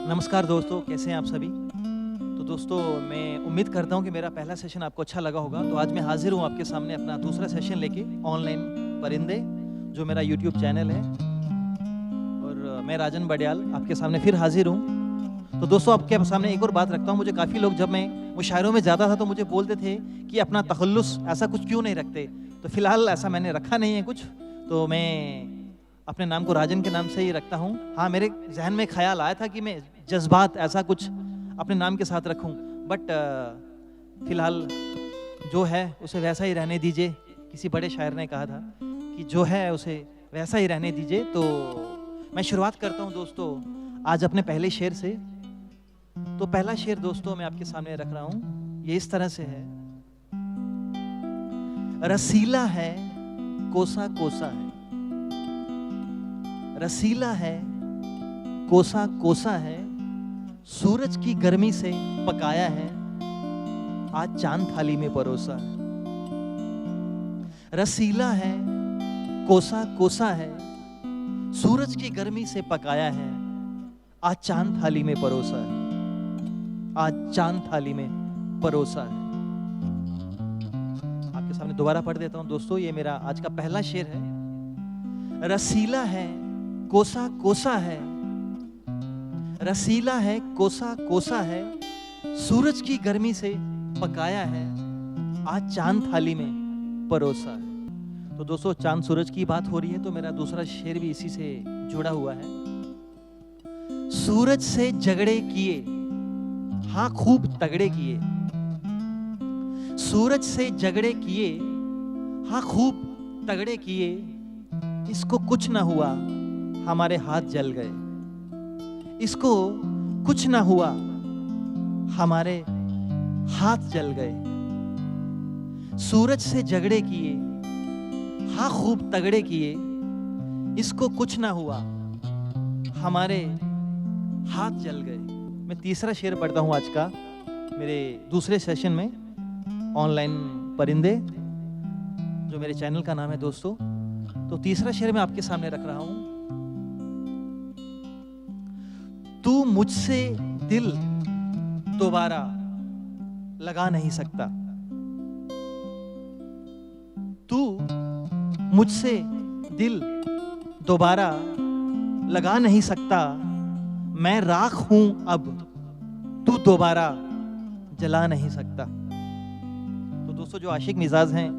नमस्कार दोस्तों, कैसे हैं आप सभी। तो दोस्तों, मैं उम्मीद करता हूं कि मेरा पहला सेशन आपको अच्छा लगा होगा। तो आज मैं हाजिर हूं आपके सामने अपना दूसरा सेशन लेके, ऑनलाइन परिंदे, जो मेरा यूट्यूब चैनल है। और मैं राजन बडियाल आपके सामने फिर हाजिर हूं। तो दोस्तों, आपके सामने एक और बात रखता हूं। मुझे काफ़ी लोग, जब मैं मुशायरों में जाता था तो मुझे बोलते थे कि अपना तखल्लुस ऐसा कुछ क्यों नहीं रखते। तो फिलहाल ऐसा मैंने रखा नहीं है कुछ, तो मैं अपने नाम को राजन के नाम से ही रखता हूँ। हाँ, मेरे जहन में ख्याल आया था कि मैं जज्बात ऐसा कुछ अपने नाम के साथ रखूं, बट फिलहाल जो है उसे वैसा ही रहने दीजिए। किसी बड़े शायर ने कहा था कि जो है उसे वैसा ही रहने दीजिए। तो मैं शुरुआत करता हूं दोस्तों आज अपने पहले शेर से। तो पहला शेर दोस्तों मैं आपके सामने रख रहा हूं, ये इस तरह से है। रसीला है कोसा कोसा है, रसीला है कोसा कोसा है, सूरज की गर्मी से पकाया है, आज चांद थाली में परोसा है। रसीला है कोसा कोसा है, सूरज की गर्मी से पकाया है, आज चांद थाली में परोसा है, आज चांद थाली में परोसा है। आपके सामने दोबारा पढ़ देता हूं दोस्तों, ये मेरा आज का पहला शेर है। रसीला है कोसा कोसा है, रसीला है कोसा कोसा है, सूरज की गर्मी से पकाया है, आज चांद थाली में परोसा है। तो दोस्तों, चांद सूरज की बात हो रही है तो मेरा दूसरा शेर भी इसी से जुड़ा हुआ है। सूरज से झगड़े किए, हाँ खूब तगड़े किए, सूरज से झगड़े किए, हाँ खूब तगड़े किए, इसको कुछ ना हुआ हमारे हाथ जल गए, इसको कुछ ना हुआ हमारे हाथ जल गए। सूरज से झगड़े किए, हाँ खूब तगड़े किए, इसको कुछ ना हुआ हमारे हाथ जल गए। मैं तीसरा शेर पढ़ता हूं आज का मेरे दूसरे सेशन में, ऑनलाइन परिंदे, जो मेरे चैनल का नाम है दोस्तों। तो तीसरा शेर मैं आपके सामने रख रहा हूं। तू मुझसे दिल दोबारा लगा नहीं सकता, तू मुझसे दिल दोबारा लगा नहीं सकता, मैं राख हूं अब तू दोबारा जला नहीं सकता। तो दोस्तों, जो आशिक मिजाज हैं,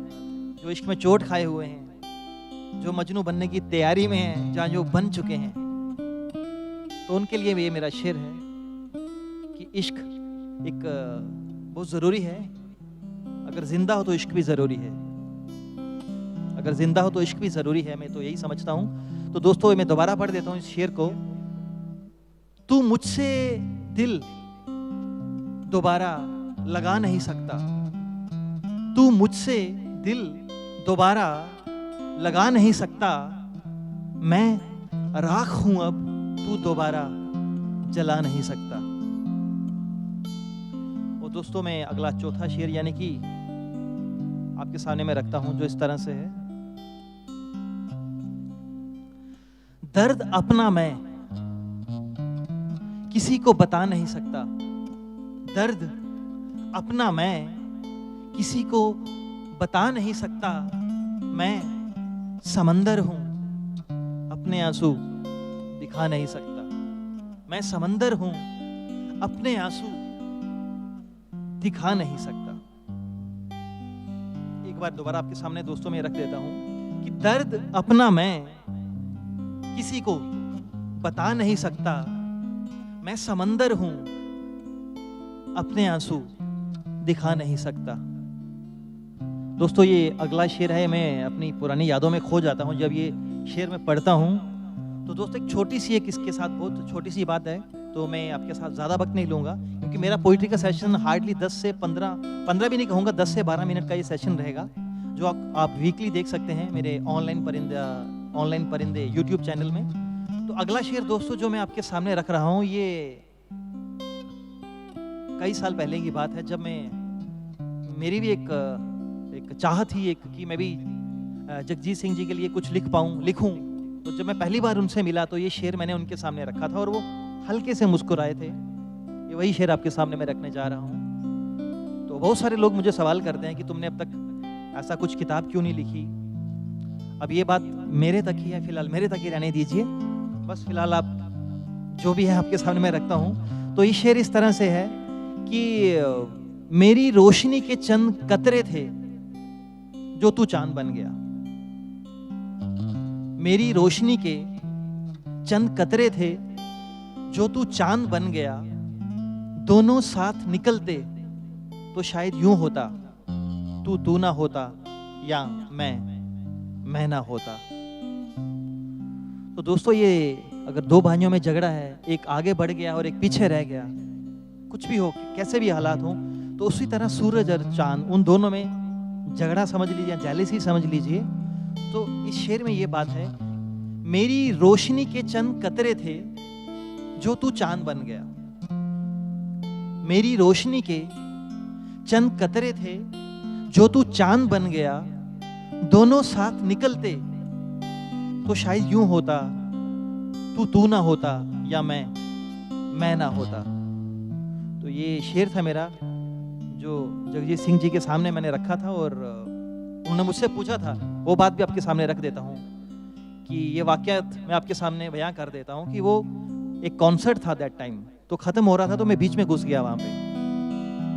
जो इश्क में चोट खाए हुए हैं, जो मजनू बनने की तैयारी में हैं, जहां जो बन चुके हैं, तो उनके लिए ये मेरा शेर है कि इश्क एक बहुत ज़रूरी है। अगर जिंदा हो तो इश्क भी ज़रूरी है, अगर जिंदा हो तो इश्क भी ज़रूरी है, मैं तो यही समझता हूँ। तो दोस्तों, मैं दोबारा पढ़ देता हूँ इस शेर को। तू मुझसे दिल दोबारा लगा नहीं सकता, तू मुझसे दिल दोबारा लगा नहीं सकता, मैं राख हूं अब तू दोबारा जला नहीं सकता। और दोस्तों, मैं अगला चौथा शेर यानी कि आपके सामने में रखता हूं, जो इस तरह से है। दर्द अपना मैं किसी को बता नहीं सकता, दर्द अपना मैं किसी को बता नहीं सकता, मैं समंदर हूं अपने आंसू दिखा नहीं सकता, मैं समंदर हूं अपने आंसू दिखा नहीं सकता। एक बार दोबारा आपके सामने दोस्तों में रख देता हूं कि दर्द अपना मैं किसी को बता नहीं सकता, मैं समंदर हूं अपने आंसू दिखा नहीं सकता। दोस्तों, ये अगला शेर है। मैं अपनी पुरानी यादों में खो जाता हूं जब ये शेर मैं पढ़ता हूं। तो दोस्तों, एक छोटी सी, एक इसके साथ बहुत छोटी सी बात है, तो मैं आपके साथ ज़्यादा वक्त नहीं लूँगा, क्योंकि मेरा पोइट्री का सेशन हार्डली 10 से 15 भी नहीं कहूँगा, 10 से 12 मिनट का ये सेशन रहेगा, जो आप वीकली देख सकते हैं मेरे ऑनलाइन परिंदे यूट्यूब चैनल में। तो अगला शेर दोस्तों जो मैं आपके सामने रख रहा हूँ, ये कई साल पहले की बात है, जब मेरी भी एक चाहत थी कि मैं भी जगजीत सिंह जी के लिए कुछ लिखूं। तो जब मैं पहली बार उनसे मिला तो ये शेर मैंने उनके सामने रखा था, और वो हल्के से मुस्कुराए थे। ये वही शेर आपके सामने मैं रखने जा रहा हूँ। तो बहुत सारे लोग मुझे सवाल करते हैं कि तुमने अब तक ऐसा कुछ किताब क्यों नहीं लिखी। अब ये बात मेरे तक ही है, फिलहाल मेरे तक ही रहने दीजिए। बस फिलहाल आप जो भी है आपके सामने मैं रखता हूँ। तो ये शेर इस तरह से है कि मेरी रोशनी के चंद कतरे थे जो तू चांद बन गया। मेरी रोशनी के चंद कतरे थे जो तू चांद बन गया। दोनों साथ निकलते तो शायद यूं होता, तू ना होता या मैं ना होता। तो दोस्तों, ये अगर दो भाइयों में झगड़ा है, एक आगे बढ़ गया और एक पीछे रह गया, कुछ भी हो, कैसे भी हालात हो, तो उसी तरह सूरज और चांद, उन दोनों में झगड़ा समझ लीजिए, जेलसी समझ लीजिए। तो इस शेर में ये बात है, मेरी रोशनी के चंद कतरे थे जो तू चांद बन गया। मेरी रोशनी के चंद कतरे थे जो तू चांद बन गया। दोनों साथ निकलते तो शायद यूं होता, तू ना होता या मैं ना होता। तो ये शेर था मेरा, जो जगजीत सिंह जी के सामने मैंने रखा था और उन्होंने मुझसे पूछा था। वो बात भी आपके सामने रख देता हूँ कि ये वाकयात मैं आपके सामने बयां कर देता हूँ कि वो एक कॉन्सर्ट था दैट टाइम, तो खत्म हो रहा था, तो मैं बीच में घुस गया वहां पे।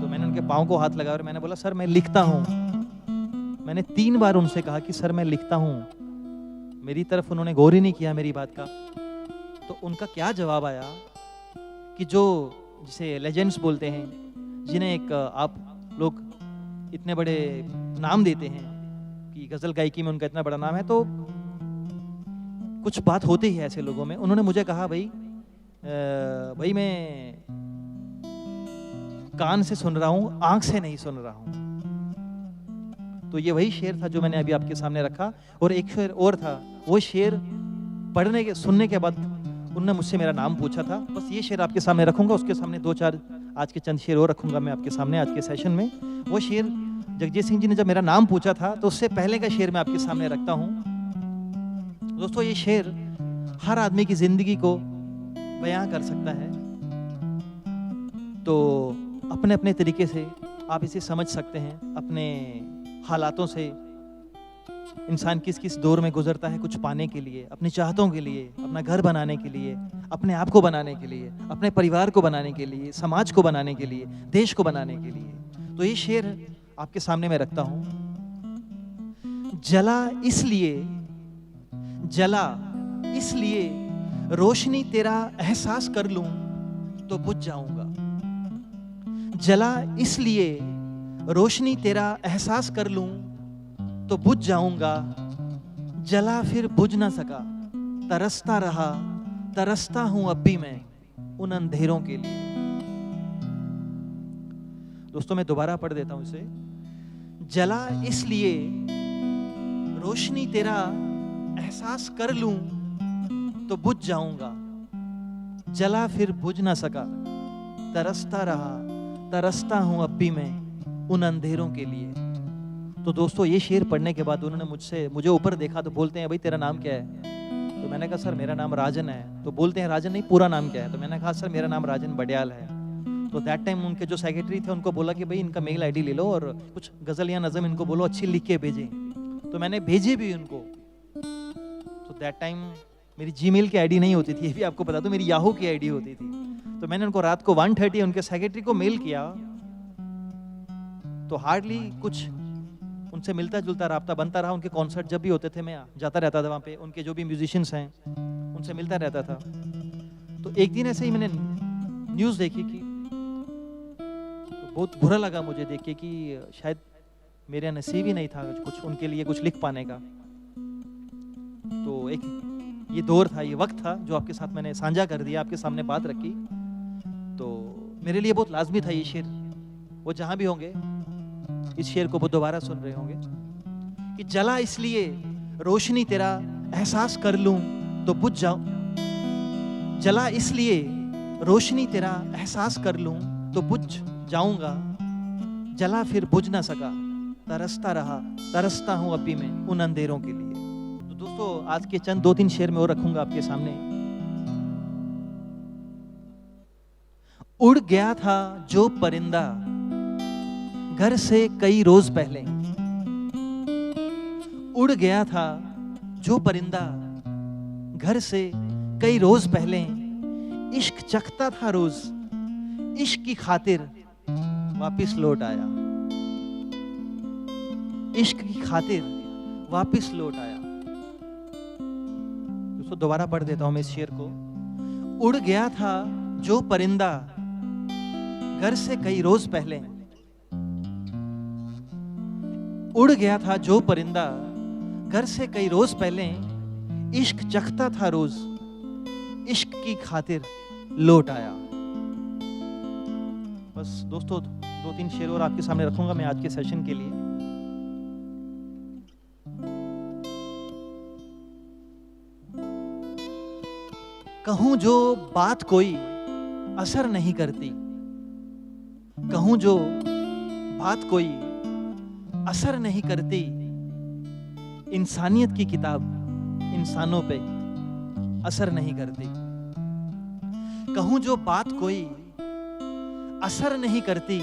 तो मैंने उनके पाँव को हाथ लगाया और मैंने बोला, सर मैं लिखता हूँ। मैंने 3 बार उनसे कहा कि सर मैं लिखता हूँ। मेरी तरफ उन्होंने गौर ही नहीं किया मेरी बात का। तो उनका क्या जवाब आया कि जो जिसे लेजेंड्स बोलते हैं, जिन्हें एक आप लोग इतने बड़े नाम देते हैं कि गजल गायकी में उनका इतना बड़ा नाम है, तो कुछ बात होती है ऐसे लोगों में। उन्होंने मुझे कहा, भाई मैं कान से सुन रहा हूं, आंख से नहीं सुन रहा हूं। तो ये वही शेर था जो मैंने अभी आपके सामने रखा। और एक शेर और था, वो शेर पढ़ने के सुनने के बाद उन्होंने मुझसे मेरा नाम पूछा था। बस ये शेर आपके सामने रखूंगा, उसके सामने 2-4 आज के चंद शेर और रखूंगा मैं आपके सामने आज के सेशन में। वो शेर जगजीत सिंह जी ने जब मेरा नाम पूछा था, तो उससे पहले का शेर मैं आपके सामने रखता हूं। दोस्तों, ये शेर हर आदमी की जिंदगी को बयां कर सकता है। तो अपने अपने तरीके से आप इसे समझ सकते हैं। अपने हालातों से इंसान किस किस दौर में गुजरता है कुछ पाने के लिए, अपनी चाहतों के लिए, अपना घर बनाने के लिए, अपने आप को बनाने के लिए, अपने परिवार को बनाने के लिए, समाज को बनाने के लिए, देश को बनाने के लिए। तो ये शेर आपके सामने मैं रखता हूं। जला इसलिए रोशनी तेरा एहसास कर लूं तो बुझ जाऊंगा। जला इसलिए रोशनी तेरा एहसास कर लूं तो बुझ जाऊंगा। जला फिर बुझ ना सका, तरसता रहा, तरसता हूं अब भी मैं उन अंधेरों के लिए। दोस्तों, मैं दोबारा पढ़ देता हूं इसे। जला इसलिए रोशनी तेरा एहसास कर लूं तो बुझ जाऊंगा। जला फिर बुझ ना सका, तरसता रहा, तरसता हूं अब भी मैं उन अंधेरों के लिए। तो दोस्तों, ये शेर पढ़ने के बाद उन्होंने मुझे ऊपर देखा, तो बोलते हैं, भाई तेरा नाम क्या है? तो मैंने कहा, सर मेरा नाम राजन है। तो बोलते हैं, राजन नहीं, पूरा नाम क्या है? तो मैंने कहा, सर मेरा नाम राजन बडियाल है। तो दैट टाइम उनके जो सेक्रेटरी थे उनको बोला कि भाई इनका मेल आईडी ले लो और कुछ गजल या नज़म इनको बोलो अच्छी लिख के भेजें। तो मैंने भेजे भी उनको। तो दैट टाइम मेरी जीमेल की आईडी नहीं होती थी, ये भी आपको बता दूं, मेरी याहू की आईडी होती थी। तो मैंने उनको रात को 1:30 उनके सेक्रेटरी को मेल किया। तो हार्डली कुछ उनसे मिलता जुलता राब्ता बनता रहा। उनके कॉन्सर्ट जब भी होते थे मैं जाता रहता था वहाँ पे, उनके जो भी म्यूजिशियंस हैं उनसे मिलता रहता था। तो एक दिन ऐसे ही मैंने न्यूज़ देखी कि तो बहुत बुरा लगा मुझे देख के कि शायद मेरा नसीब ही नहीं था कुछ उनके लिए कुछ लिख पाने का। तो एक ये दौर था, ये वक्त था जो आपके साथ मैंने साझा कर दिया, आपके सामने बात रखी। तो मेरे लिए बहुत लाजमी था ये शेर। वो जहां भी होंगे इस शेर को वो दोबारा सुन रहे होंगे कि जला इसलिए रोशनी तेरा एहसास कर लूं तो बुझ जाऊं। जला इसलिए रोशनी तेरा एहसास कर लूं तो बुझ जाऊंगा। जला फिर बुझ ना सका, तरसता रहा, तरसता हूं अब भी मैं उन अंधेरों के लिए। तो दोस्तों, आज के चंद 2-3 शेर में और रखूंगा आपके सामने। उड़ गया था जो परिंदा घर से कई रोज पहले, उड़ गया था जो परिंदा घर से कई रोज पहले, इश्क चखता था रोज, इश्क की खातिर वापिस लौट आया, इश्क की खातिर वापिस लौट आया। दोस्तों दोबारा पढ़ देता हूं मैं इस शेर को। उड़ गया था जो परिंदा घर से कई रोज पहले, उड़ गया था जो परिंदा घर से कई रोज पहले, इश्क चखता था रोज, इश्क की खातिर लौट आया। बस दोस्तों 2-3 शेर और आपके सामने रखूंगा मैं आज के सेशन के लिए। कहूं जो बात कोई असर नहीं करती, कहूं जो बात कोई असर नहीं करती, इंसानियत की किताब इंसानों पे असर नहीं करती। कहूं जो बात कोई असर नहीं करती,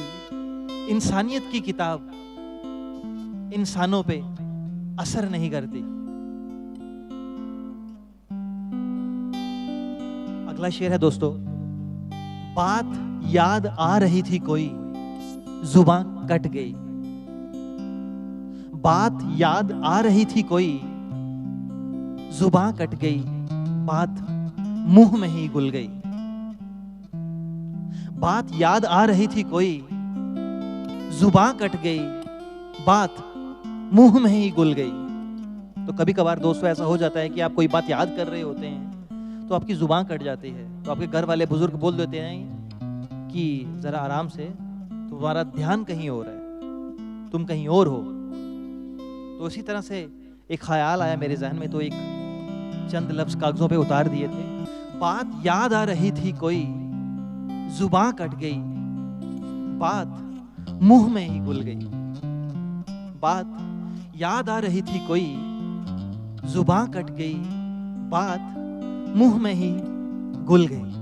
इंसानियत की किताब इंसानों पे असर नहीं करती। अगला शेर है दोस्तों। बात याद आ रही थी कोई, जुबान कट गई। बात याद आ रही थी कोई, जुबान कट गई, बात मुंह में ही घुल गई। बात याद आ रही थी कोई, जुबान कट गई, बात मुंह में ही घुल गई। तो कभी कभार दोस्तों ऐसा हो जाता है कि आप कोई बात याद कर रहे होते हैं तो आपकी जुबान कट जाती है, तो आपके घर वाले बुजुर्ग बोल देते हैं कि जरा आराम से, तुम्हारा ध्यान कहीं और है, तुम कहीं और हो। तो इसी तरह से एक ख्याल आया मेरे जहन में, तो एक चंद लफ्ज कागजों पे उतार दिए थे। बात याद आ रही थी कोई, जुबान कट गई, बात मुंह में ही घुल गई। बात याद आ रही थी कोई, जुबान कट गई, बात मुंह में ही घुल गई।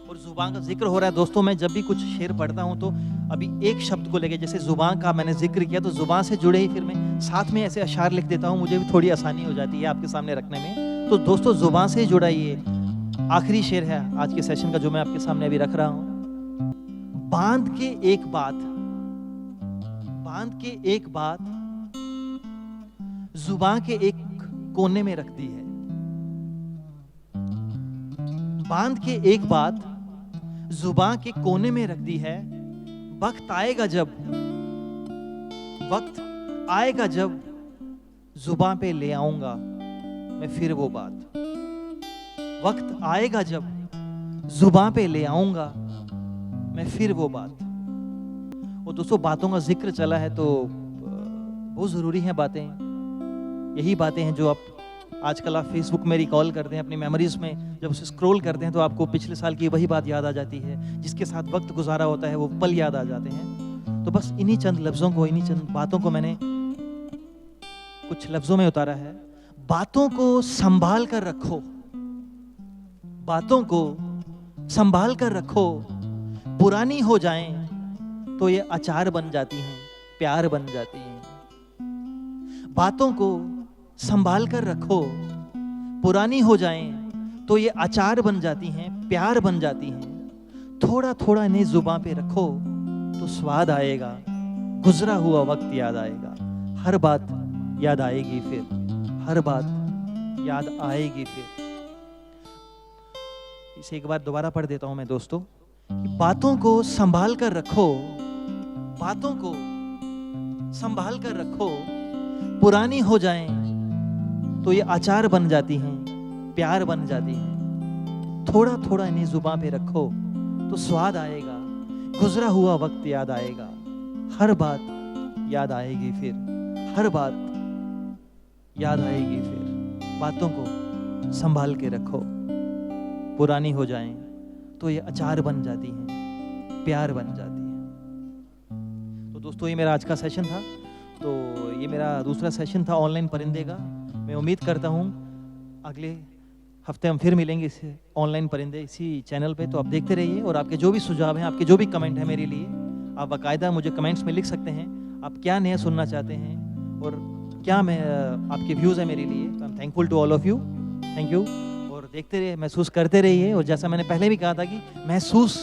और जुबान का जिक्र हो रहा है दोस्तों। मैं जब भी कुछ शेर पढ़ता हूं तो अभी एक शब्द को लेके, जैसे जुबान का मैंने जिक्र किया, तो जुबान से जुड़े ही फिर मैं साथ में ऐसे अशार लिख देता हूं, मुझे भी थोड़ी आसानी हो जाती है आपके सामने रखने में। तो दोस्तों जुबान से जुड़ा ये आखिरी शेर है आज के सेशन का, जो मैं आपके सामने अभी रख रहा हूं। बांध के एक बात, बांध के एक बात जुबान के एक कोने में रख दी है। बांध के एक बात जुबान के कोने में रख दी है। वक्त आएगा जब, वक्त आएगा जब जुबान पे ले आऊंगा मैं फिर वो बात। वक्त आएगा जब जुबान पे ले आऊंगा मैं फिर वो बात। और दोस्तों बातों का जिक्र चला है तो बहुत जरूरी हैं बातें। यही बातें हैं जो आप आजकल आप फेसबुक में रिकॉल करते हैं, अपनी मेमोरीज में जब उसे स्क्रॉल करते हैं तो आपको पिछले साल की वही बात याद आ जाती है, जिसके साथ वक्त गुजारा होता है वो पल याद आ जाते हैं। तो बस इन्हीं चंद लफ्जों को, इन्हीं चंद बातों को मैंने कुछ लफ्जों में उतारा है। बातों को संभाल कर रखो, बातों को संभाल कर रखो, पुरानी हो जाएं तो ये अचार बन जाती हैं, प्यार बन जाती हैं। बातों को संभाल कर रखो, पुरानी हो जाएं तो ये अचार बन जाती हैं, प्यार बन जाती हैं। थोड़ा थोड़ा इन्हें जुबान पे रखो तो स्वाद आएगा, गुजरा हुआ वक्त याद आएगा, हर बात याद आएगी फिर, हर बात याद आएगी फिर। इसे एक बार दोबारा पढ़ देता हूं मैं दोस्तों। बातों को संभाल कर रखो, बातों को संभाल कर रखो, पुरानी हो जाएं तो ये अचार बन जाती हैं, प्यार बन जाती हैं। थोड़ा थोड़ा इन्हें जुबान पे रखो तो स्वाद आएगा, गुजरा हुआ वक्त याद आएगा, हर बात याद आएगी फिर, हर बात याद आएगी फिर। बातों को संभाल के रखो, पुरानी हो जाएं तो ये अचार बन जाती हैं, प्यार बन जाती हैं। तो दोस्तों ये मेरा आज का सेशन था। तो ये मेरा दूसरा सेशन था ऑनलाइन परिंदे का। मैं उम्मीद करता हूँ अगले हफ्ते हम फिर मिलेंगे इस ऑनलाइन परिंदे इसी चैनल पे। तो आप देखते रहिए और आपके जो भी सुझाव हैं, आपके जो भी कमेंट है मेरे लिए, आप बाकायदा मुझे कमेंट्स में लिख सकते हैं। आप क्या नया सुनना चाहते हैं और क्या मैं आपके व्यूज़ है मेरे लिए। I am thankful to all of you. Thank you. और देखते रहिए, महसूस करते रहिए। और जैसा मैंने पहले भी कहा था कि महसूस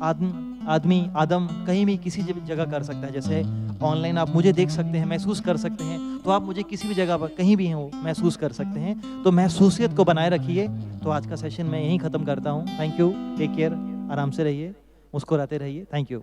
आदम कहीं भी किसी जगह कर सकता है। जैसे ऑनलाइन आप मुझे देख सकते हैं, महसूस कर सकते हैं, तो आप मुझे किसी भी जगह पर कहीं भी हो महसूस कर सकते हैं। तो महसूसियत को बनाए रखिए। तो आज का सेशन मैं यहीं ख़त्म करता हूँ। Thank you. Take care. आराम से रहिए, मुस्कुराते रहिए। Thank you.